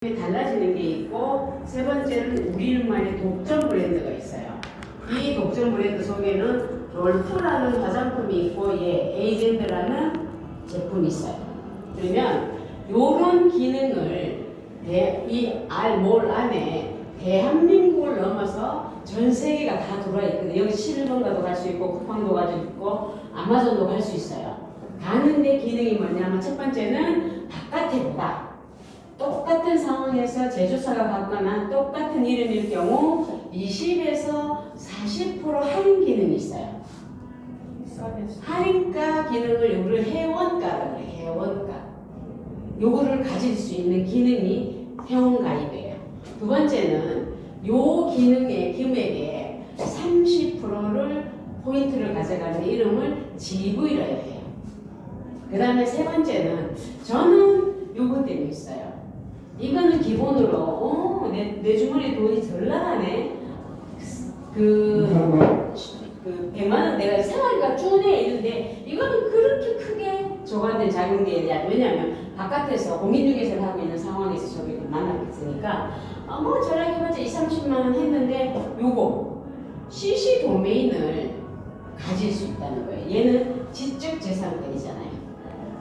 달라지는 게 있고, 세 번째는 우리만의 독점 브랜드가 있어요. 이 독점 브랜드 속에는 롤프라는 화장품이 있고, 에이젠드라는 제품이 있어요. 그러면 이런 기능을 몰 안에 대한민국을 넘어서 전 세계가 다 들어와 있거든요. 여기 실버가도 갈 수 있고, 쿠팡도 갈 수 있고, 아마존도 갈 수 있어요. 가는데 기능이 뭐냐면, 첫 번째는 바깥에보다 똑같은 상황에서 제조사가 갖거나 똑같은 이름일 경우 20에서 40% 할인 기능이 있어요. 할인가 기능을 요를 회원가라고 해요. 회원가. 요거를 가질 수 있는 기능이 회원가입이에요. 두 번째는 요 기능의 금액의 30%를 포인트를 가져가는 이름을 GV라 해요. 그 다음에 세 번째는 저는 요거 때문에 있어요. 이거는 기본으로 내 주머니에 돈이 덜 나가네. 그 100만원 내가 생활비가 주네 이런데 이거는 그렇게 크게 저한테 작용되어야 돼. 왜냐하면 바깥에서 공인중개사를 하고 있는 상황에서 저기 만났으니까 뭐 전화기 해봤자 20-30만원 했는데 요거 CC 도메인을 가질 수 있다는 거예요. 얘는 지적재산권이잖아요.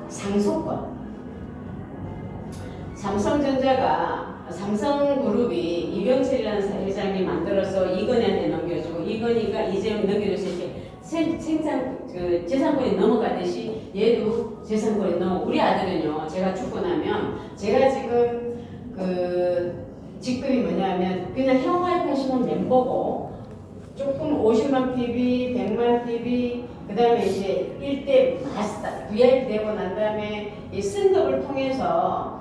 상속권. 삼성그룹이 이병철이라는 회장이 만들어서 이건희한테 넘겨주고 이건희가 이재용 넘겨줘서 이렇게 재산권이 넘어가듯이 얘도 재산권이 우리 아들은요, 제가 죽고 나면 제가 지금 직급이 뭐냐면 그냥 회원가입하시면 멤버고 조금 50만 PB, 100만 PB 그 다음에 이제 1대 마스터 VIP 되고 난 다음에 이 승급을 통해서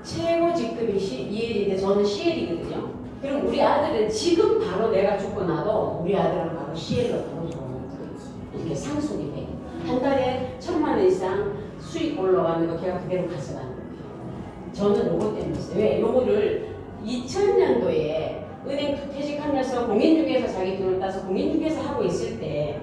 최고 직급이 EL인데 저는 CL이거든요. 그럼 우리 아들은 지금 바로 내가 죽고 나도 우리 아들은 바로 CL로 바로 이렇게 상속이 돼. 한 달에 1,000만 원 이상 수익 올라가는 거 걔가 그대로 가져가는 거예요. 저는 요거 때문에 있어요. 왜? 요거를 2000년도에 은행 퇴직하면서 공인중개사 자기 돈을 따서 공인중개사 하고 있을 때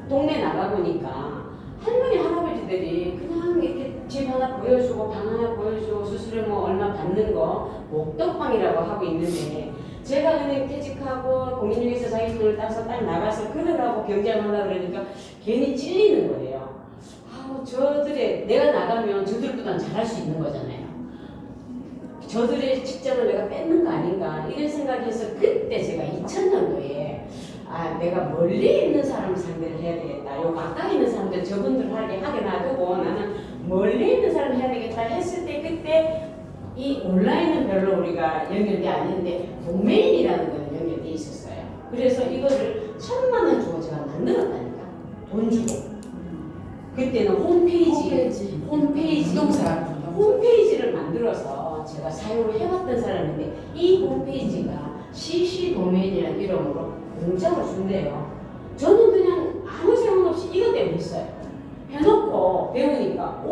동네 나가보니까 할머니 할아버지들이 그냥 이렇게 집 하나 보여주고 방 하나 보여주고 수수료 뭐 얼마 받는 거 목덕방이라고 하고 있는데 제가 은행 퇴직하고 공인중개사 자기 돈을 따서 딱 나가서 그러라고 경쟁하려고 그러니까 괜히 찔리는 거예요. 내가 나가면 저들보단 잘할 수 있는 거잖아요. 저들의 직장을 내가 뺏는 거 아닌가 이런 생각해서 그때 제가 2000년도에 내가 멀리 있는 사람을 상대를 해야 되겠다. 요 가까이 있는 사람들 저분들 하게 놔두고 나는 멀리 있는 사람을 해야 되겠다 했을 때 그때 이 온라인은 별로 우리가 연결돼 아닌데 도메인이라는 거는 연결돼 있었어요. 그래서 이거를 1,000만 원 주고 제가 만들었다니까. 돈 주고. 그때는 홈페이지를 만들어서 제가 사용을 해봤던 사람인데 이 홈페이지가 CC 도메인이라는 이름으로 공짜로 준대요. 저는 그냥 아무 생각 없이 이것 때문에 했어요. 해놓고 배우니까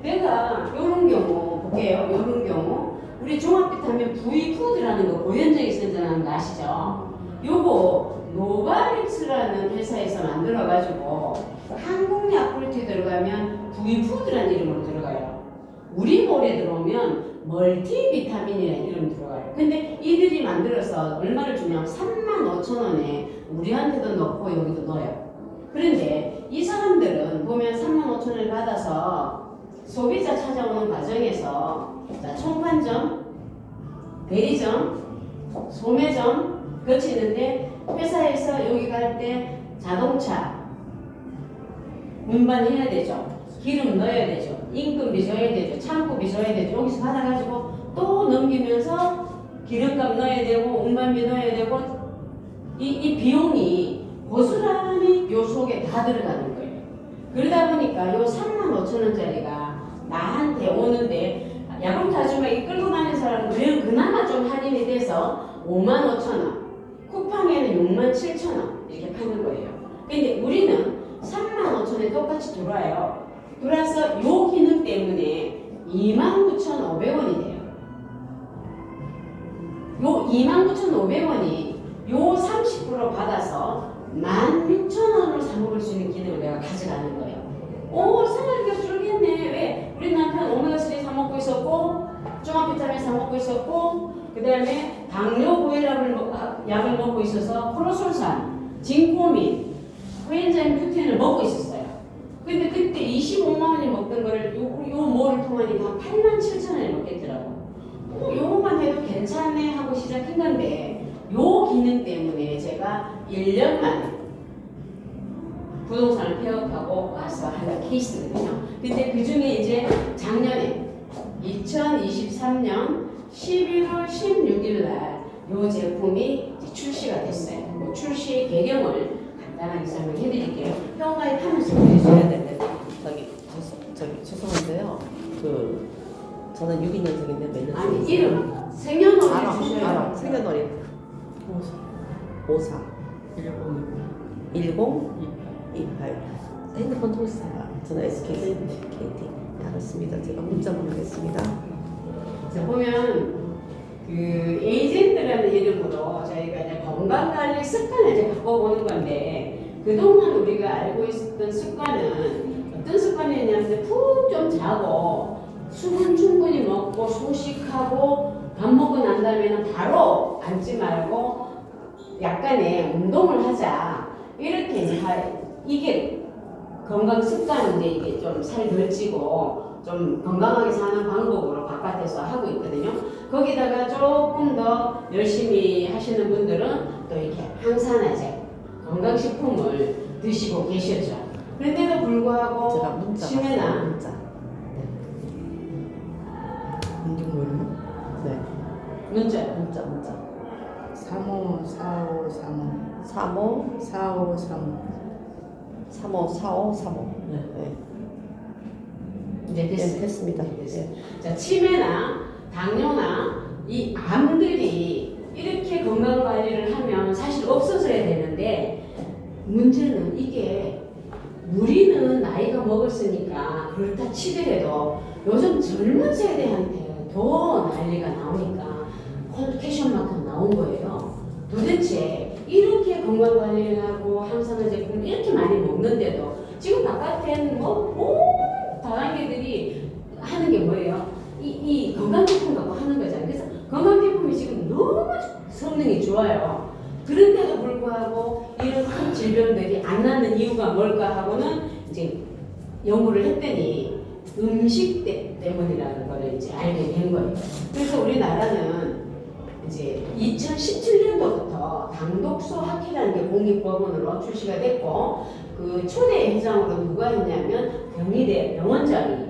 내가 요런 경우 볼게요. 요런 경우 우리 종합빛 하면 V푸드라는 거 고현정이 선전하는 거 아시죠? 요거 노바렉스라는 회사에서 만들어가지고 한국야쿠르트에 들어가면 V푸드라는 이름으로 들어가요. 우리몰에 들어오면 멀티비타민이라는 이름이 들어가요. 근데 이들이 만들어서 얼마를 주냐면 35,000원에 우리한테도 넣고 여기도 넣어요. 그런데 이 사람들은 보면 35,000원을 받아서 소비자 찾아오는 과정에서 총판점, 대리점, 소매점 거치는데 회사에서 여기 갈 때 자동차 운반해야 되죠. 기름 넣어야 되죠. 인건비 줘야 되죠. 창고비 줘야 되죠. 여기서 받아가지고 또 넘기면서 기름값 넣어야 되고 운반비 넣어야 되고 이 비용이 고스란히 요 속에 다 들어가는 거예요. 그러다 보니까 요 35,000원짜리가 나한테 오는데 야구르트 아줌마 이 끌고 다니는 사람은 그나마 좀 할인이 돼서 55,000원 쿠팡에는 67,000원 이렇게 파는 거예요. 근데 우리는 35,000원에 똑같이 들어와요. 들어와서 요 기능 때문에 29,500원이 돼요. 요 29,500원이 요 30% 받아서 16,000원을 사 먹을 수 있는 기능을 내가 가져가는 거예요. 생활비가 줄겠네. 왜? 있었고, 그 다음에 당뇨 고혈압을 약을 먹고 있어서 크로솔산, 진코민, 코엔자임 Q10을 먹고 있었어요. 근데 그때 25만 원이 먹던 거를 요 뭐를 통하니까 한 8만 7천 원이 먹겠더라고. 요거만 해도 괜찮네 하고 시작했는데 요 기능 때문에 제가 1년 만에 부동산을 폐업하고 와서 하는 케이스거든요. 근데 그 중에 이제 작년에 2023년 11월 16일 날 요 제품이 이제 출시가 됐어요. 뭐 출시 배경을 간단하게 설명해 드릴게요. 회원가입하면서 보여줘야 되는데 저기 죄송한데요. 저는 62년생인데 몇 년? 아니 이름 생년월일 주셔야 알아. 돼요. 생년월일 54 10 28 핸드폰 통신사가 저는 SK KT. 알았습니다. 제가 문자 보내겠습니다. 자, 보면 그 에이젠트라는 이름으로 저희가 이제 건강관리 습관을 이제 바꿔보는 건데 그동안 우리가 알고 있었던 습관은 어떤 습관이었냐면 푹 좀 자고 수분 충분히 먹고 소식하고 밥 먹고 난 다음에는 바로 앉지 말고 약간의 운동을 하자 이렇게 이제 이게 건강 습관인데 이게 좀 살 덜 찌고 좀 건강하게 사는 방법으로 바깥에서 하고 있거든요. 거기다가 조금 더 열심히 하시는 분들은 또 이렇게 항산화제, 건강식품을 드시고 계셨죠. 그런데도 불구하고 제가 문자 치매나 문자. 운동물요? 네. 문자. 354535 35 4535 354535. 네. 이제 됐어요. 네, 됐습니다. 됐어요. 자, 치매나 당뇨나 이 암들이 이렇게 건강 관리를 하면 사실 없어져야 되는데 문제는 이게 우리는 나이가 먹었으니까 그렇다 치더라도 요즘 젊은 세대한테 더 난리가 나오니까 퀄리케이션 만큼 나온 거예요. 도대체 이렇게 건강 관리를 하고 항산화 제품 이렇게 많이 먹는데도 지금 바깥엔 다단계들이 하는 게 뭐예요? 이 건강제품 갖고 하는 거잖아요. 그래서 건강제품이 지금 너무 성능이 좋아요. 그런데도 불구하고 이런 큰 질병들이 안 낫는 이유가 뭘까 하고는 이제 연구를 했더니 음식 때문이라는 걸 이제 알게 된 거예요. 그래서 우리나라는 이제 2017년도부터 당독소 학회라는 게 공익법원으로 출시가 됐고 그 초대 회장으로 누가 했냐면 경희대 병원장이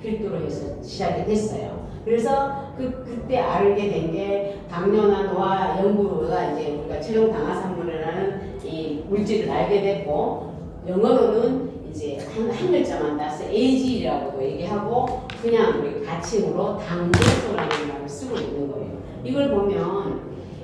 필두로 해서 시작이 됐어요. 그래서 그때 알게 된 게 당뇨나 노화 연구가 이제 우리가 체중 당화산물이라는 이 물질을 알게 됐고 영어로는 이제 한 글자만 따서 AG라고도 얘기하고 그냥 우리 가칭으로 당독소라는 말을 쓰고 있는 거예요. 이걸 보면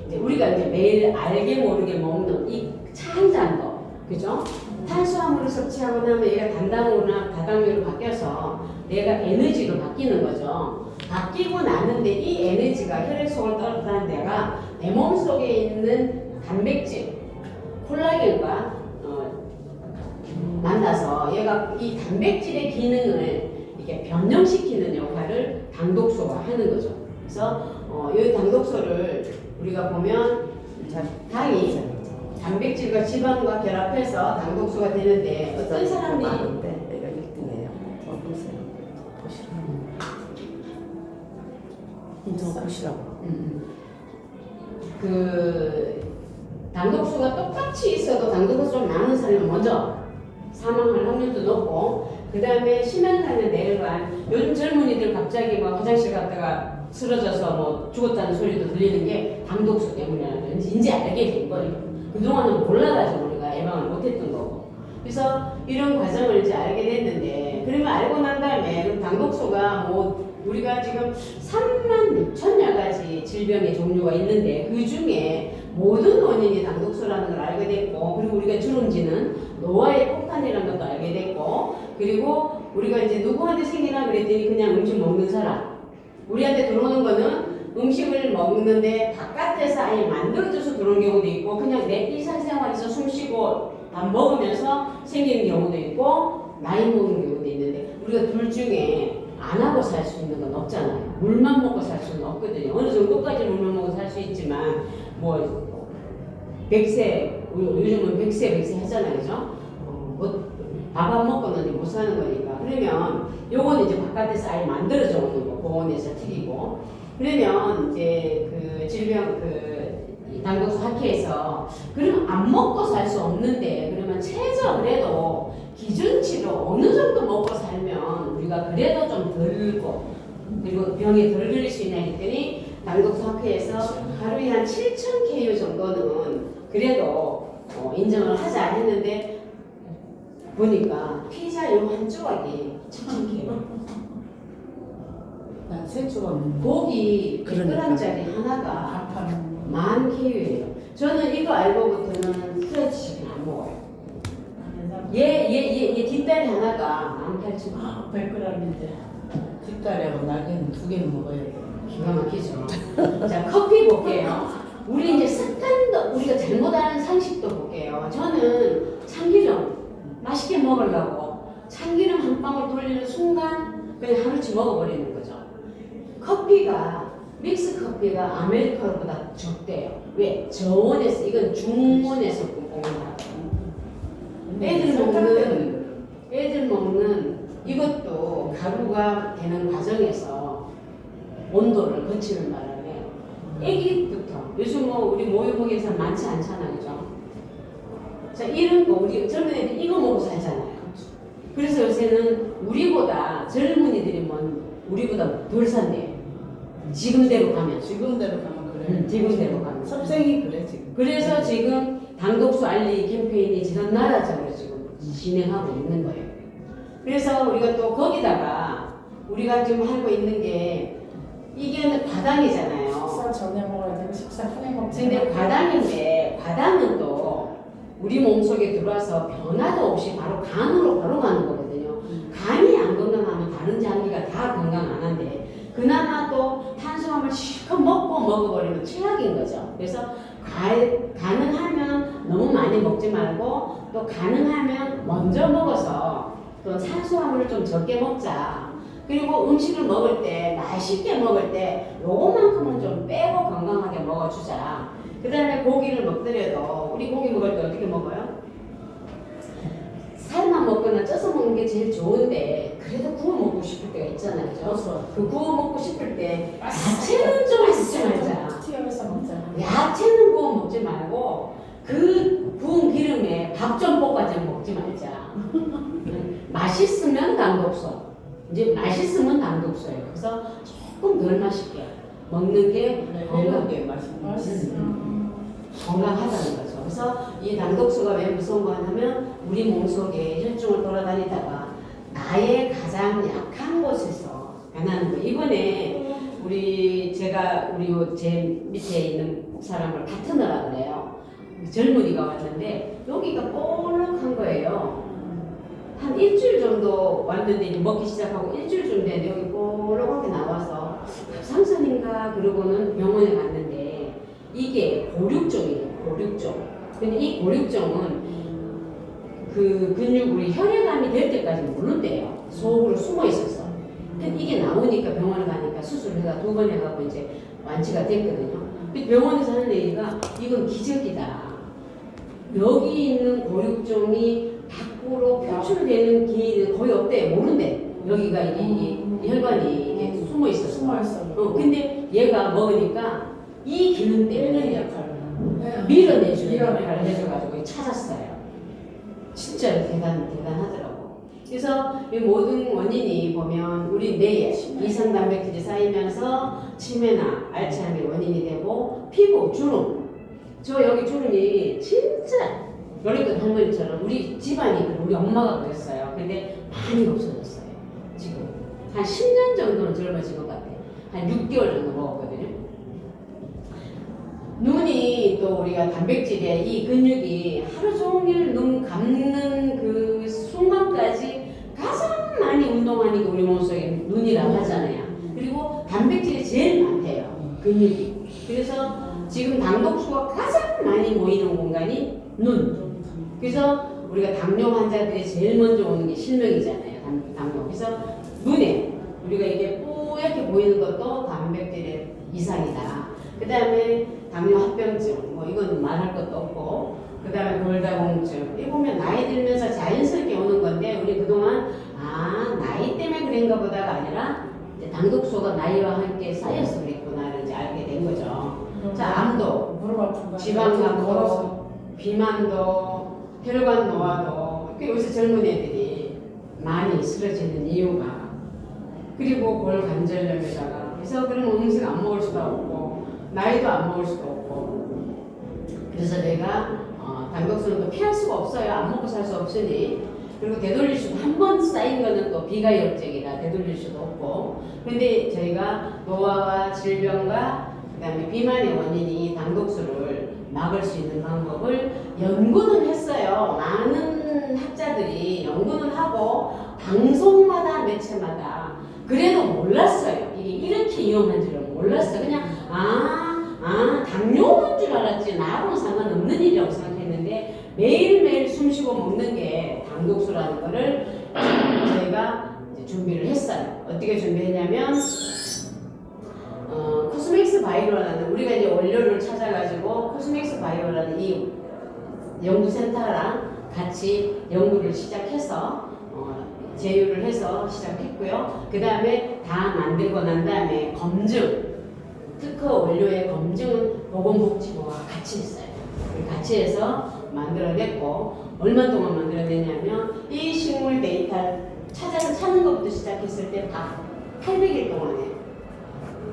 이제 우리가 이제 매일 알게 모르게 먹는 이 차 한 잔도 그죠? 탄수화물을 섭취하고 나면 얘가 단당류나 다당류로 바뀌어서 내가 에너지로 바뀌는 거죠. 바뀌고 나는데 이 에너지가 혈액 속을 떨어뜨리는 데가 내 몸속에 있는 단백질, 콜라겐과 만나서 얘가 이 단백질의 기능을 이렇게 변형시키는 역할을 당독소가 하는 거죠. 그래서 이 당독소를 우리가 보면 당이 단백질과 지방과 결합해서 당독소가 되는데 어떤 사람들이 많은데 내가 1등이에요. 보세요. 보시라고. 그 당독소가 똑같이 있어도 당독소가 좀 많은 사람이 먼저 사망할 확률도 높고 그 다음에 심혈관의 뇌혈관 요즘 젊은이들 갑자기 막 화장실 갔다가 쓰러져서 뭐 죽었다는 소리도 들리는 게 당독소 때문이라는 걸 이제 알게 된 거예요. 그동안은 몰라가지고 우리가 예방을 못했던 거고 그래서 이런 과정을 이제 알게 됐는데 그러면 알고 난 다음에 그럼 당독소가 뭐 우리가 지금 3만 6천여 가지 질병의 종류가 있는데 그 중에 모든 원인이 당독소라는 걸 알게 됐고 그리고 우리가 주름지는 노화의 폭탄이라는 것도 알게 됐고 그리고 우리가 이제 누구한테 생기나 그랬더니 그냥 음식 먹는 사람 우리한테 들어오는 거는 음식을 먹는데 바깥에서 아예 만들어져서 들어오는 경우도 있고 그냥 내 일상생활에서 숨쉬고 밥 먹으면서 생기는 경우도 있고 나이 먹는 경우도 있는데 우리가 둘 중에 안 하고 살 수 있는 건 수는 없잖아요. 물만 먹고 살 수는 없거든요. 어느 정도까지 물만 먹고 살 수 있지만 뭐 100세 요즘은 100세 하잖아요, 그죠? 밥 안 먹고는 못 사는 거니까. 그러면 요거는 이제 바깥에서 아예 만들어져 오는 거, 보온에서 튀기고. 그러면 이제 그 질병 당독소 학회에서 그러면 안 먹고 살 수 없는데 그러면 최저 그래도 기준치로 어느 정도 먹고 살면 우리가 그래도 좀 덜고 그리고 병이 덜 걸릴 수 있나 했더니 당독소 학회에서 하루에 한 7,000kcal 정도는 그래도 인정을 하자 했는데 보니까 피자 요 한 조각이 7,000kcal. 난세 조각 고기 그러니까. 100g짜리 하나가 밥하는 10,000kcal예요. 저는 이거 알고부터는 프라이드 치킨 안 먹어요. 얘 뒷다리 하나가 18,000kcal. 100g인데 뒷다리하고 날개는 두 개는 먹어야 돼. 기가 막히죠. 자, 커피 볼게요. 우리 이제 습관도, 우리가 잘못 아는 상식도 볼게요. 저는 참기름 맛있게 먹으려고 참기름 한 방울 돌리는 순간 그냥 하루치 먹어버리는 거죠. 커피가, 믹스 커피가 아메리카노보다 적대요. 왜? 저온에서, 이건 중온에서 뿜뿜한다. 애들 먹는 이것도 가루가 되는 과정에서 온도를 거치는 바람에 애기부터 요즘 뭐 우리 모유먹이에서 많지 않잖아, 그죠? 자, 이런 거 우리 젊은 애들 이거 먹고 살잖아요. 그래서 요새는 우리보다 젊은이들이 뭐 우리보다 덜 산대요. 지금대로 가면. 지금대로 가면 그래. 지금대로 가면. 섭생이 그래 지금. 그래서 지금 당독소 알리 캠페인이 전 나라적으로 지금 진행하고 있는 거예요. 그래서 우리가 또 거기다가 우리가 지금 하고 있는 게 이게 과당이잖아요. 식사 전에 먹어야 되고 식사 후에 먹지. 근데 과당인데 과당은 또 우리 몸속에 들어와서 변화도 없이 바로 간으로 바로 가는 거거든요. 간이 안 건강하면 다른 장기가 다 건강 안 한데 그나마 또 탄수화물 실컷 먹어버리면 최악인 거죠. 그래서 가능하면 너무 많이 먹지 말고 또 가능하면 먼저 먹어서 또 탄수화물을 좀 적게 먹자. 그리고 음식을 먹을 때 맛있게 먹을 때 요거만큼은 좀 빼고 건강하게 먹어주자. 그 다음에 고기를 먹더라도 우리 고기 먹을 때 어떻게 먹어요? 살만 먹거나 쪄서 먹는 게 제일 좋은데 그래도 구워 먹고 싶을 때가 있잖아요, 그죠? 그 구워 먹고 싶을 때 야채는 좀 먹지 말자. 튀어서 먹자. 야채는 구워 먹지 말고 그 구운 기름에 밥 좀 볶아서 먹지 말자. 맛있으면 당독소. 이제 맛있으면 당독소예요. 그래서 조금 덜 맛있게 먹는 게 건강하게 맛있는. 건강하다는 거죠. 그래서 이 당독소가 왜 무서운 거냐면 우리 몸속에 혈중을 돌아다니다가 나의 가장 약한 곳에서 변하는 거예요. 이번에 제가 제 밑에 있는 사람을 파트너라 그래요. 젊은이가 왔는데 여기가 볼록한 거예요. 한 일주일 정도 왔는데 이제 먹기 시작하고 일주일 정도 됐는데 여기 볼록하게 나와서 갑상선인가 그러고는 병원에 갔는데 이게 고륙종이에요. 고륙종. 근데 이 고륙종은 그 근육 우리 혈액암이 될 때까지 모른대요. 속으로 숨어 있어서. 근데 이게 나오니까 병원에 가니까 수술해가 2번 해가고 이제 완치가 됐거든요. 근데 병원에서 하는 얘기가 이건 기적이다. 여기 있는 고륙종이 밖으로 표출되는 기회는 거의 없대. 모른대. 여기가 이게 혈관이 이게 숨어 있어서. 숨어 있어. 근데 얘가 먹으니까 이 기능 때문에 역할을. 밀어내주는 역할을 해줘가지고 찾았어요. 진짜 대단하더라고. 그래서 이 모든 원인이 보면 우리 뇌에 이상 단백질이 쌓이면서 치매나 알츠하이머의 원인이 되고 피부 주름. 저 여기 주름이 진짜 여리던 할머니처럼 우리 집안이 우리 엄마가 그랬어요. 근데 많이 없어졌어요. 지금 한 10년 정도는 젊어진 것 같아요. 한 6개월 정도 먹었거든요. 눈이 또 우리가 단백질에 이 근육이 하루 종일 눈 감는 그 순간까지 가장 많이 운동하는 게 우리 몸속에 눈이라고 하잖아요. 그리고 단백질이 제일 많대요. 근육이. 그래서 지금 당독소가 가장 많이 모이는 공간이 눈. 그래서 우리가 당뇨 환자들이 제일 먼저 오는 게 실명이잖아요. 당뇨. 그래서 눈에 우리가 이게 뿌옇게 보이는 것도 단백질의 이상이다. 그 다음에 당뇨 합병증, 뭐 이건 말할 것도 없고, 그 다음에 골다공증. 이 보면 나이 들면서 자연스럽게 오는 건데, 우리 그동안 나이 때문에 그런가 보다가 아니라 이제 당독소가 나이와 함께 쌓여서 그랬구나를 이제 알게 된 거죠. 자, 암도, 무릎 아픈 지방간도, 비만도, 혈관 노화도, 요새 젊은 애들이 많이 쓰러지는 이유가, 그리고 골관절염에다가, 그래서 그런 음식 안 먹을 수도 없고, 나이도 안 먹을 수도 없고, 그래서 내가 당독수는 또 피할 수가 없어요. 안 먹고 살 수 없으니. 그리고 되돌릴 수도, 한 번 쌓인 거는 또 비가역적이라 되돌릴 수도 없고. 근데 저희가 노화와 질병과 그다음에 비만의 원인이 당독수를 막을 수 있는 방법을 연구는 했어요. 많은 학자들이 연구는 하고 방송마다 매체마다 그래도 몰랐어요. 이게 이렇게 위험한 줄은 몰랐어요. 그냥 당뇨인 줄 알았지 나하고는 상관없는 일이라고 생각했는데 매일매일 숨쉬고 먹는 게 당독수라는 거를 저희가 이제 준비를 했어요. 어떻게 준비했냐면 코스맥스 바이오라는 우리가 이제 원료를 찾아가지고 코스맥스 바이오라는 이 연구센터랑 같이 연구를 시작해서 제휴를 해서 시작했고요. 그 다음에 다 만들고 난 다음에 검증, 특허 원료의 검증은 보건복지부와 같이 했어요. 같이 해서 만들어냈고 얼마 동안 만들어냈냐면 이 식물 데이터를 찾는 것부터 시작했을 때 800일 동안에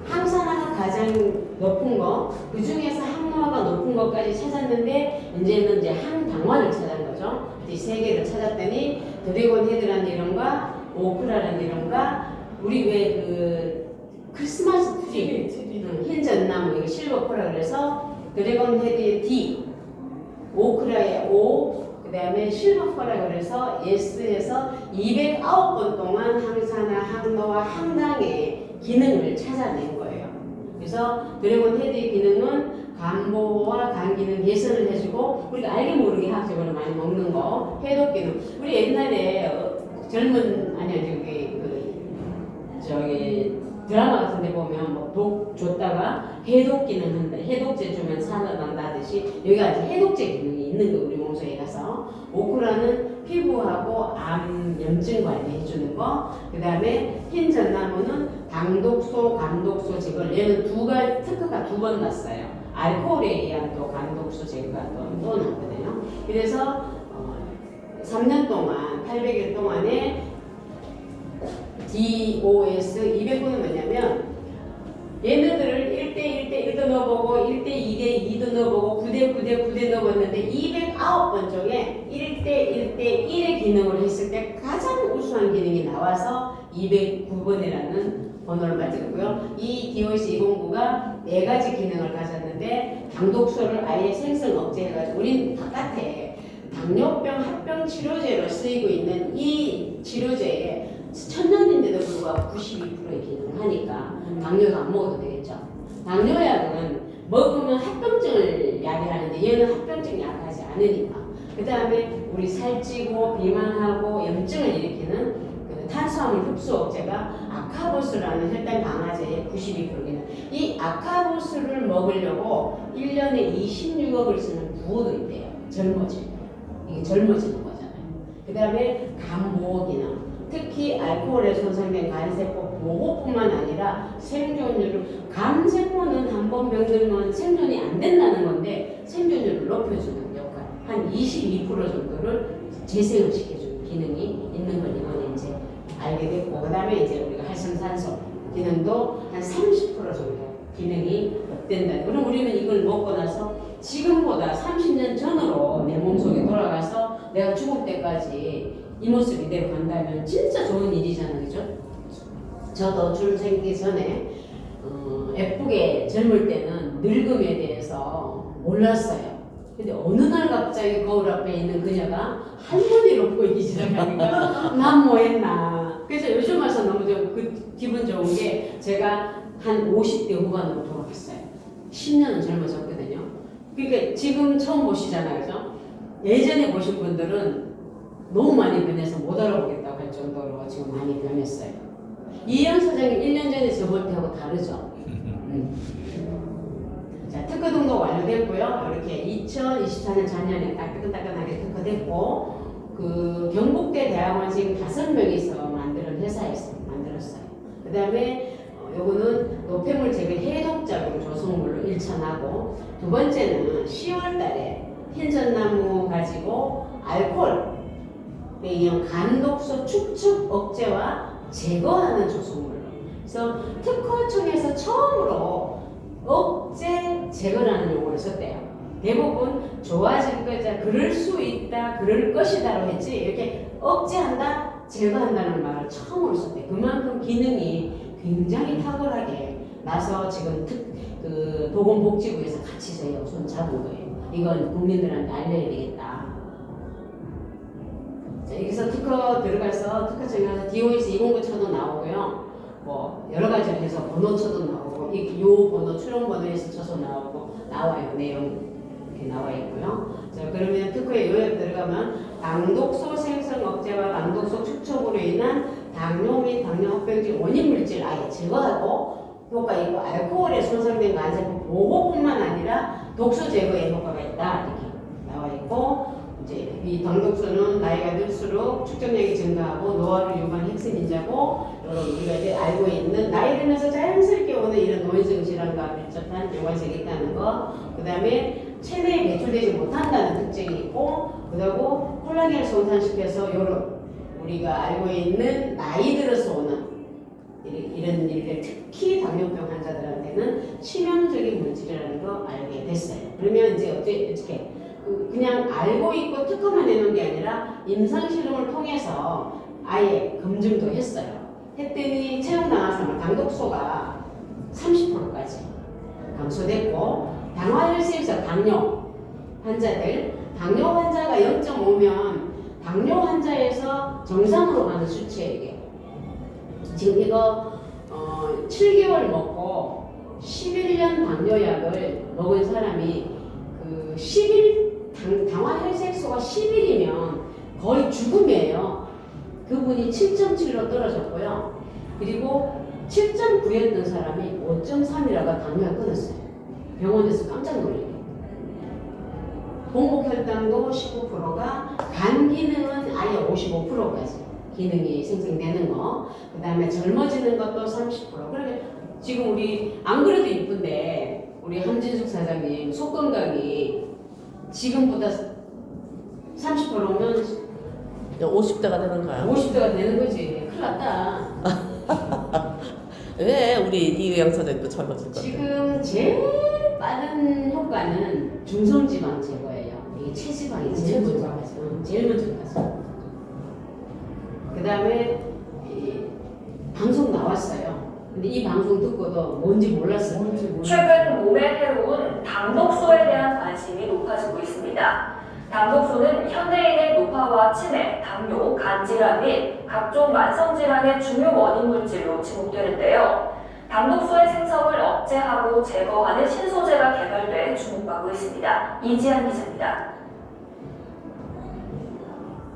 항산화가 가장 높은 거, 그 중에서 항노화가 높은 것까지 찾았는데 이제는 이제 항당화를 찾은 거죠. 이제 3개를 찾았더니 드래곤 헤드라는 이름과 오크라라는 이름과 우리 왜 그 크리스마스 트리, 흰 전나무 이거 실버코라 그래서 드래곤 헤드의 D, 오크라의 O, 그 다음에 실버코라 그래서 S에서 209번 동안 항산화, 항노화, 항당의 기능을 찾아낸 거예요. 그래서 드래곤 헤드의 기능은 간 보호와 간 기능 개선을 해주고 우리가 알게 모르게 학적으로 많이 먹는 거 해독 기능. 우리 옛날에 젊은 저기 드라마 같은데 보면 뭐 독 줬다가 해독 기능 한다, 해독제 주면 살아난다 하듯이 여기가 이제 해독제 기능이 있는 거 우리 몸속에 가서 오크라는 피부하고 암 염증 관리해 주는 거. 그 다음에 흰 전나무는 당독소, 간독소 제거를 얘는 특허가 2번 났어요. 알코올에 의한 또 간독소 제거가 또 났거든요. 그래서 3년 동안 800일 동안에 DOS 200번은 뭐냐면 얘네들을 1대1도 넣어보고 1대2대2도 넣어보고 9대9대9대 넣어봤는데 209번 중에 1대1대1의 기능을 했을 때 가장 우수한 기능이 나와서 209번이라는 번호를 만들었고요. 이 DOS 209가 4가지 기능을 가졌는데 당독소를 아예 생성 억제해가지고 우린 바깥에 당뇨병 합병 치료제로 쓰이고 있는 이 치료제에 천년인데도 불구하고 92%의 기능을 하니까 당뇨도 안 먹어도 되겠죠. 당뇨약은 먹으면 합병증을 야기하는데 얘는 합병증 약하지 않으니까. 그 다음에 우리 살찌고 비만하고 염증을 일으키는 그 탄수화물 흡수 억제가 아카보스라는 혈당 강화제의 92%입니다. 이 아카보스를 먹으려고 1년에 26억을 쓰는 부호도 있대요. 이게 젊어지는 거잖아요. 그 다음에 간 보호 기능. 특히 알코올에 손상된 간세포 보호뿐만 아니라 생존율을 간세포는 한 번 병들면 생존이 안 된다는 건데 생존율을 높여주는 역할 한 22% 정도를 재생을 시켜주는 기능이 있는 걸 이번에 이제 알게 됐고 그 다음에 이제 우리가 활성산소 기능도 한 30% 정도 기능이 없된다. 그럼 우리는 이걸 먹고 나서 지금보다 30년 전으로 내 몸속에 돌아가서 내가 죽을 때까지 이 모습 이대로 간다면 진짜 좋은 일이잖아요, 그죠? 저도 줄 생기기 전에 예쁘게 젊을 때는 늙음에 대해서 몰랐어요. 근데 어느 날 갑자기 거울 앞에 있는 그녀가 할머니로 보이기 시작하니까 난 뭐 했나. 그래서 요즘 와서 너무 기분 좋은 게 제가 한 50대 후반으로 돌아갔어요. 10년은 젊어졌거든요. 그러니까 지금 처음 보시잖아요, 그죠? 예전에 보신 분들은 너무 많이 변해서 못 알아보겠다고 할 정도로 지금 많이 변했어요. 이현 소장님 1년 전에 저볼 때하고 다르죠? 자, 특허 등록 완료됐고요. 이렇게 2024년 작년에 따끈따끈하게 특허됐고, 그 경북대 대학원 지금 5명이서 만드는 회사에서 만들었어요. 그 다음에 요거는 노폐물 재배 해독작용 조성물로 1차나고, 두 번째는 10월 달에 흰전나무 가지고 알코올에 의한 간독소 축축 억제와 제거하는 조성물로. 그래서 특허청에서 처음으로 억제 제거라는 용어를 썼대요. 대부분 좋아질 거자, 그럴 수 있다, 그럴 것이다로 했지, 이렇게 억제한다, 제거한다는 말을 처음으로 썼대요. 그만큼 기능이 굉장히 탁월하게 나서 지금 그 보건복지부에서 같이 저희가 손 잡은 거예요. 이건 국민들한테 알려야 되겠다. 자, 여기서 특허 들어가서 특허청에 가서 DOS 209 쳐도 나오고요. 뭐 여러 가지로 해서 번호 쳐도 나오고, 요 번호 출원 번호에서 쳐서 나와요. 내용 이렇게 나와 있고요. 자, 그러면 특허의 요약 들어가면 당독소 생성 억제와 당독소 축적으로 인한 당뇨 및 당뇨 합병증 원인 물질 아예 제거하고 효과 있고, 알코올에 손상된 간세포 보호뿐만 아니라 독소 제거에 효과가 있다 이렇게 나와 있고, 이제 이 당독소는 나이가 들수록 축적량이 증가하고 노화를 유발하는 핵심 인자고, 여러분 우리가 이제 알고 있는 나이 들면서 자연스럽게 오는 이런 노인성 질환과 밀접한 연관성이 있다는 거, 그 다음에 체내에 배출되지 못한다는 특징이 있고, 그리고 콜라겐을 손상시켜서 이런 우리가 알고 있는 나이 들어서 오는 이런 일들, 특히 당뇨병 환자들한테는 치명적인 물질이라는 거 알게 됐어요. 그러면 이제 어떻게 그냥 알고 있고 특허만 내놓은 게 아니라 임상실험을 통해서 아예 검증도 했어요. 했더니 체중 당화성을 당독소가 30%까지 감소됐고, 당화혈색에서 당뇨 환자가 0.5면 당뇨 환자에서 정상으로 가는 수치예요. 이게 지금 이거 7개월 먹고 11년 당뇨약을 먹은 사람이 그 10일 당화혈색소가 10일이면 거의 죽음이에요. 그분이 7.7로 떨어졌고요. 그리고 7.9였던 사람이 5.3이라가 당뇨를 끊었어요. 병원에서 깜짝 놀래요. 공복혈당도 19%가, 간 기능은 아예 55%까지 기능이 생성되는 거, 그 다음에 젊어지는 것도 30%. 그러니까 지금 우리 안 그래도 이쁜데 우리 함진숙 사장님 속 건강이 지금보다 30%면 50대가 되는 거야. 50대가 되는 거지. 큰일 났다. 왜 우리 이의영 선생님도 젊어질 건데? 지금 제일 빠른 효과는 중성지방 제거예요. 이게 체지방이 제일 먼저 가죠. 제일 먼저 가죠. 그 다음에 방송 나왔어요. 근데 이 방송 듣고도 뭔지 몰랐어요. 최근 몸에 해로운 당독소에 대한 관심이 높아지고 있습니다. 당독소는 현대인의 노화와 치매, 당뇨, 간질환 및 각종 만성질환의 중요 원인 물질로 지목되는데요. 당독소의 생성을 억제하고 제거하는 신소재가 개발돼 주목받고 있습니다. 이지한 기자입니다.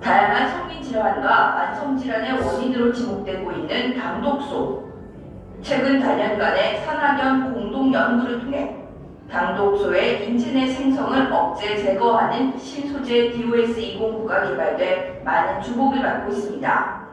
다양한 성인질환과 만성질환의 원인으로 지목되고 있는 당독소. 최근 단연간의 산학연 공동 연구를 통해 당독소의 인체 내 생성을 억제 제거하는 신소재 DOS209가 개발돼 많은 주목을 받고 있습니다.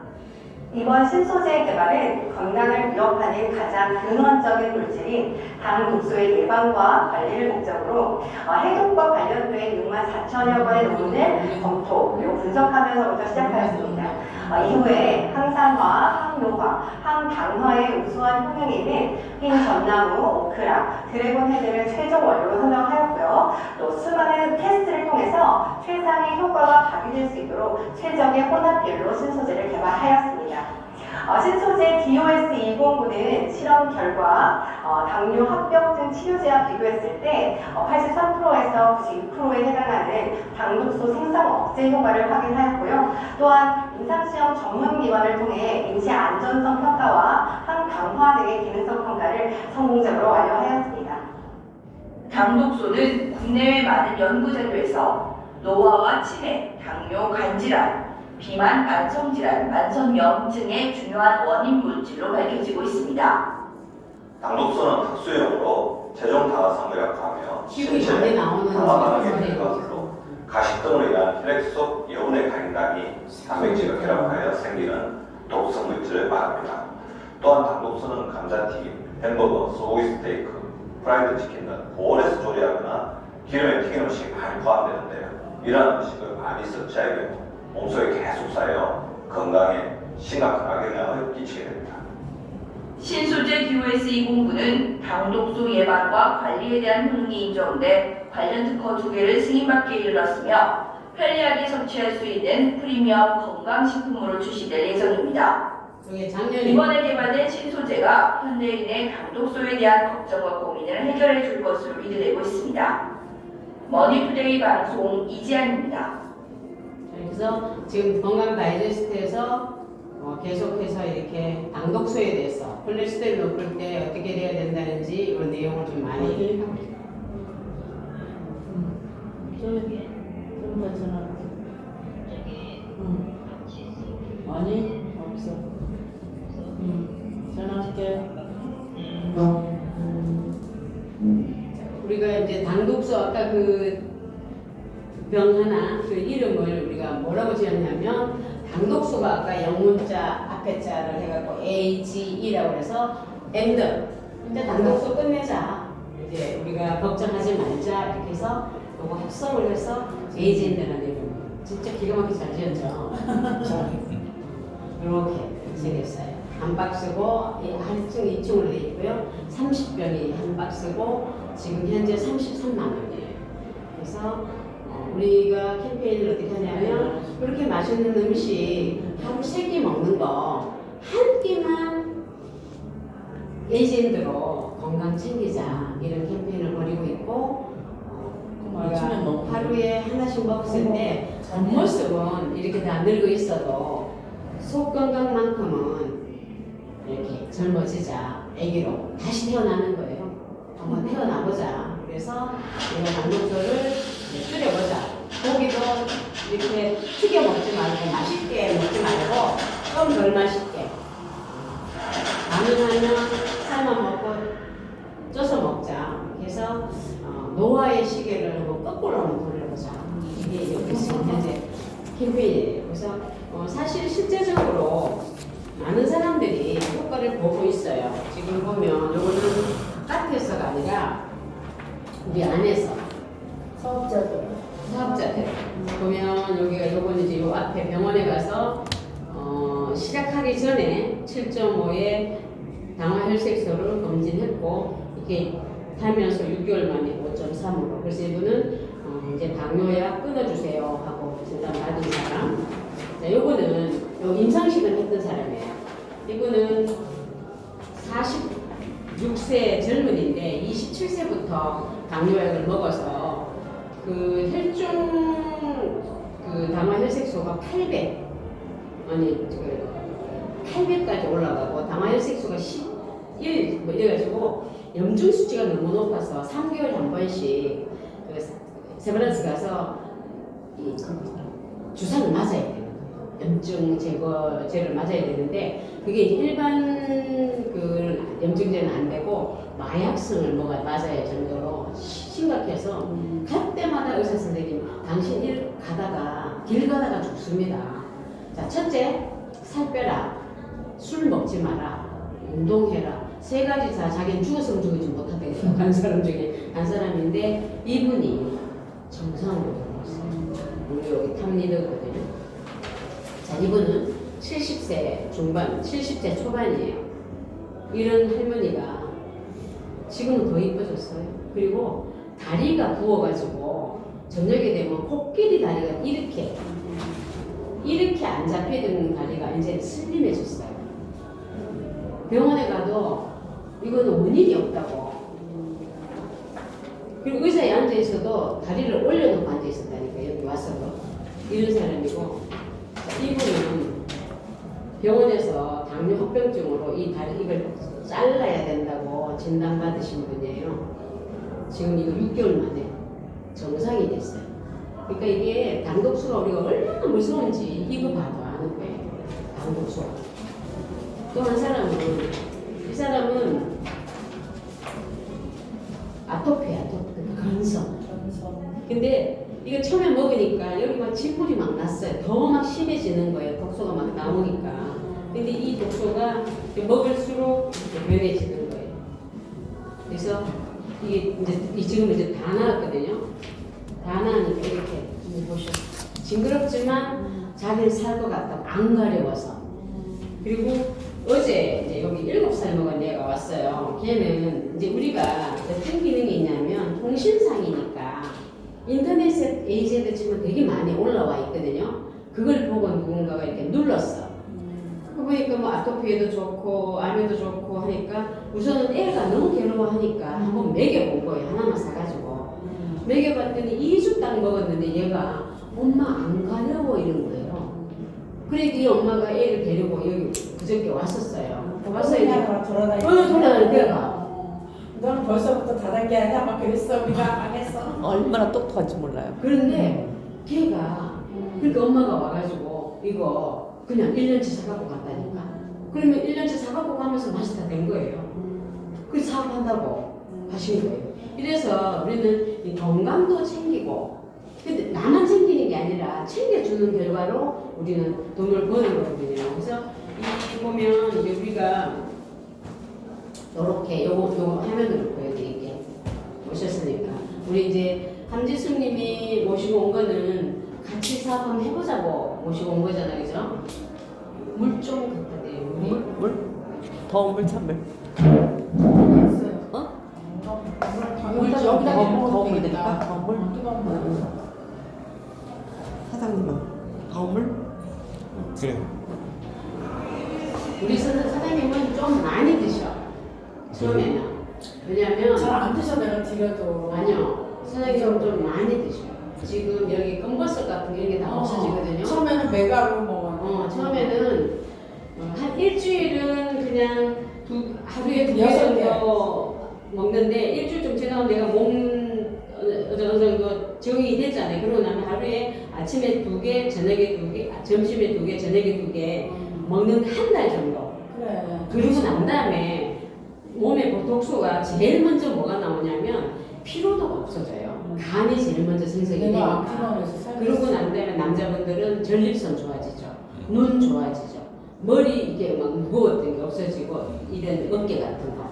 이번 신소재 개발은 건강을 위협하는 가장 근원적인 물질인 당독소의 예방과 관리를 목적으로 해독과 관련된 64,000여 건의 논문을 검토 그리고 분석하면서부터 시작하였습니다. 이후에 항산화, 항노화, 항당화의 우수한 효능이 있는 흰전나무, 오크라, 드래곤 헤드를 최종 원료로 선정하였고요. 또 수많은 테스트를 통해서 최상의 효과가 발휘될 수 있도록 최적의 혼합별로 신소재를 개발하였습니다. 신소재 DOS209는 실험 결과 당뇨 합병증 치료제와 비교했을 때 83%에서 92%에 해당하는 당독소 생성 억제 효과를 확인하였고요. 또한 임상시험 전문기관을 통해 임시 안전성 평가와 항당화 등의 기능성 평가를 성공적으로 완료하였습니다. 당독소는 국내외 많은 연구 자료에서 노화와 치매, 당뇨, 간질환, 비만, 만성질환, 만성염증의 중요한 원인 물질로 밝혀지고 있습니다. 당독소는 특수형으로 체중 다하성을 약화하며 기분이 많이 나오는 강화하게 거예요. 되는 것으로 가식 등으로 인한 혈액 속 여분의 가린당이 단백질과 결합하여 생기는 독성 물질을 말합니다. 또한 당독소는 감자튀김, 햄버거, 소고기 스테이크, 프라이드 치킨 등 고온에서 조리하거나 기름에 튀긴 음식이 많이 포함되는데요. 이러한 음식을 많이 섭취하게 되고 몸속에 계속 쌓여 건강에 심각한 악영향을 끼치게 됩니다. 신소재 QS20부는 당독소 예방과 관리에 대한 효능이 인정돼 관련 특허 2개를 승인받게 이르렀으며 편리하게 섭취할 수 있는 프리미엄 건강식품으로 출시될 예정입니다. 이게 작년에 이번에 개발된 신소재가 현대인의 당독소에 대한 걱정과 고민을 해결해 줄 것으로 기대되고 있습니다. 머니투데이 방송 이지안입니다. 그래서 지금 건강 다이제스트에서 계속해서 이렇게 당독소에 대해서 콜레스테롤 높을 때 어떻게 돼야 된다는지 이런 내용을 좀 많이 하고 있어요. 좀더 전화. 아니 없어. 전화할게. 우리가 이제 당독소 아까 그 병 하나 그 이름을 우리가 뭐라고 지었냐면 당독소가 아까 영문자 앞에 자를 해갖고 AGE라고 해서 MD 이제 당독소 끝내자 이제 우리가 걱정하지 말자 이렇게 해서 요거 합성을 해서 AGND라는 이름 진짜 기가 막히게 잘 지었죠. 이렇게 생겼어요. 한 박스고 한 층 2층으로 되어 있고요. 30병이 한 박스고 지금 현재 33만 원이에요. 그래서 우리가 캠페인을 어떻게 하냐면 그렇게 맛있는 음식 하루 3끼 먹는 거 한 끼만 레전드로 건강 챙기자 이런 캠페인을 벌이고 있고 아침에 우리가 먹고 하루에 하나씩 먹었을 때 겉모습은 이렇게 다 늙어 있어도 속 건강만큼은 이렇게 젊어지자 애기로 다시 태어나는 거예요. 한번 태어나보자. 그래서 우리가 당독소를 줄여보자. 고기도 이렇게 튀겨 먹지 말고 맛있게 먹지 말고 좀 덜 맛있게 가능하면 삶아 먹고 쪄서 먹자. 그래서 노화의 시계를 한번 거꾸로 한번 돌려보자. 이게 이제 지금 현재 캠페인이에요. 그래서 사실 실제적으로 많은 사람들이 효과를 보고 있어요. 지금 보면 요거는 바깥에서가 아니라 우리 안에서 사업자들 보면 여기가 요거는 이제 요 앞에 병원에 가서 시작하기 전에 7.5의 당화혈색소를 검진했고 이게 살면서 6개월 만에 5.3으로 그래서 이분은 이제 당뇨약 끊어주세요 하고 진단 받은 사람. 자, 요거는 요 임상시근 했던 사람이에요. 이분은 46세 젊은인데 27세부터 당뇨약을 먹어서 그 혈중 그 당화혈색소가 800까지 올라가고 당화혈색소가 11 뭐 이래가지고 염증 수치가 너무 높아서 3개월에 한 번씩 그 세브란스 가서 이 주사를 맞아야 돼요. 염증 제거제를 맞아야 되는데 그게 일반 그 염증제는 안 되고 마약성을 맞아야 정도로 심각해서 갈 때마다 의사 선생님 당신 길 가다가 죽습니다. 자, 첫째 살 빼라, 술 먹지 마라, 운동해라. 3가지 다 자기는 죽었으면 죽이지 못한다니까 한 사람 중에 한 사람인데 이분이 정상으로 들어왔어요. 우리 여기 탑리더거든요. 자, 이분은 70세 중반, 70세 초반이에요. 이런 할머니가 지금은 더 이뻐졌어요. 그리고 다리가 부어가지고 저녁에 되면 코끼리 다리가 이렇게 안 잡히던 다리가 이제 슬림해졌어요. 병원에 가도 이거는 원인이 없다고. 그리고 의자에 앉아 있어도 다리를 올려놓고 앉아 있었다니까 여기 와서도 이런 사람이고 이분은 병원에서 당뇨 합병증으로 이 다리 이걸 잘라야 된다고 진단받으신 분이에요. 지금 이거 6개월 만에 정상이 됐어요. 그러니까 이게 당독수가 우리가 얼마나 무서운지 이거 봐도 아는 거예요. 당독수. 또 한 사람은 이 사람은 아토피야, 건성. 근데 이거 처음에 먹으니까 여기 막 진물이 막 났어요. 더 막 심해지는 거예요. 독소가 막 나오니까. 근데 이 독소가 먹을수록 변해지는 거예요. 그래서 이게 이제 지금 이제 다 나왔거든요. 다 나니까 이렇게 보셔. 징그럽지만 자기는 살 것 같다고 안 가려워서. 그리고 어제 이제 여기 7살 먹은 애가 왔어요. 걔는 이제 우리가 어떤 기능이 있냐면 통신상이니까 인터넷에 AZ도 지금 되게 많이 올라와 있거든요. 그걸 보고 누군가가 이렇게 눌렀어. 그 보니까 뭐 아토피에도 좋고 암에도 좋고 하니까 우선은 애가 너무 괴로워하니까 한번 먹여본 거예요. 하나만 사가지고 먹여봤더니 2주 딱 먹었는데 얘가 엄마 안 가려워 이런 거예요. 그래서 이 엄마가 애를 데리고 여기 그저께 왔었어요. 와서 이제 돌아다니고. 돌아다니는 애가 너는 벌써부터 다단계 하냐? 막 그랬어. 우리가 망했어. 얼마나 똑똑한지 몰라요. 그런데 걔가 그러니까 엄마가 와가지고 이거 그냥 1년치 사갖고 갔다니까. 그러면 1년치 사갖고 가면서 맛이 다 된 거예요. 그래서 사업한다고 하신 거예요. 이래서 우리는 이 건강도 챙기고 근데 나만 챙기는 게 아니라 챙겨주는 결과로 우리는 돈을 버는 거거든요. 그래서 이 보면 이제 우리가 이렇게 요거 화면으로 보여드릴게요. 오셨으니까 우리 이제 함지숙님이 모시고 온 거는 같이 사업 한번 해보자고 모시고 온 거잖아요, 그죠? 물 좀 갖다 대요. 물? 더운 물, 찬물. 어? 물 여기다 더운 물 드릴까? 더운 물? 뜨거운 물. 사장님은 더운 물? 그래. 우리 사장님은 좀 많이 드셔. 처음에는. 왜냐면 잘안 드셔 내가 드려도. 아니요. 사장님은 좀 많이 드셔. 지금 여기 껌버섯 같은 게 이게 다 없어지거든요. 처음에는 메가로 먹어. 처음에는 한 일주일은 그냥 하루에 2개 여섯 정도 먹는데 일주일 좀 지나면 내가 몸 어느 정도 적응이 됐잖아요. 그러고 나면 하루에 아침에 2개, 저녁에 2개, 점심에 2개, 저녁에 2개 먹는 한 달 정도. 그래. 그러고 난 다음에 몸에 독소가 제일 먼저 뭐가 나오냐면 피로도가 없어져요. 간이 제일 먼저 생성이 내가 되니까. 피곤해서 살겠어. 그러고 난 다음에 남자분들은 전립선 좋아지죠. 눈 좋아지죠. 머리 이게 막 무거웠던 게 없어지고 이런 어깨 같은 거.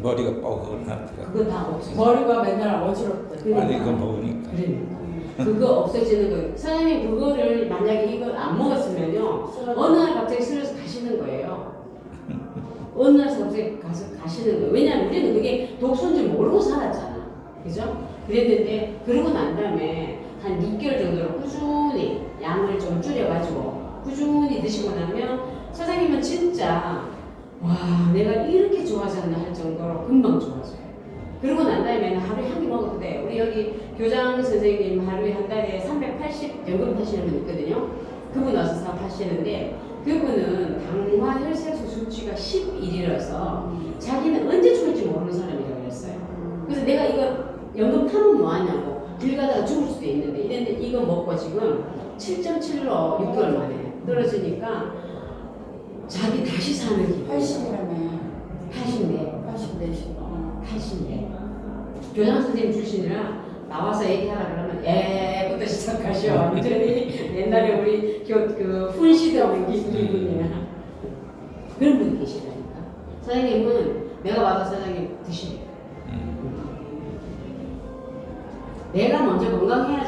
머리가 뻐근하다. 그거 다 없어져. 머리가 맨날 어지럽대. 아니 이거 먹으니까. 그러니까. 그거 없어지는 거예요. 사장님 그거를 만약에 이걸 안 먹었으면요. 어느 날 갑자기 쓰러져 가시는 거예요. 어느 날 갑자기 가시는 거예요. 왜냐면 우리는 그게 독소인 줄 모르고 살았잖아. 그죠? 그랬는데 그러고 난 다음에 한 6개월 정도로 꾸준히 양을 좀 줄여가지고 꾸준히 드시고 나면 사장님은 진짜 와 내가 이렇게 좋아졌나 할 정도로 금방 좋아져요. 그러고 난 다음에는 하루에 한 개 먹어도 돼요. 우리 여기 교장 선생님 하루에 한 달에 380 연금 타시는 분 있거든요. 그분 와서 사업하시는데 그분은 당화 혈색소 수치가 11이라서 자기는 언제 죽을지 모르는 사람이라고 그랬어요. 그래서 내가 이거 연금 타면 뭐하냐고 길 가다가 죽을 수도 있는데 이랬는데 이거 먹고 지금 7.7로 6개월 만에 떨어지니까 자기 다시 사는 기분. 80이라며. 80대. 80대시고. 80대. 교장 선생님 출신이라 나와서 얘기하라 그러면 예부터 시작하셔. 완전히 옛날에 우리 그 훈시대 오는 기분이야. 그런 분이 계시다니까. 사장님은 내가 와서 사장님 드시래. 내가 먼저 건강해야지.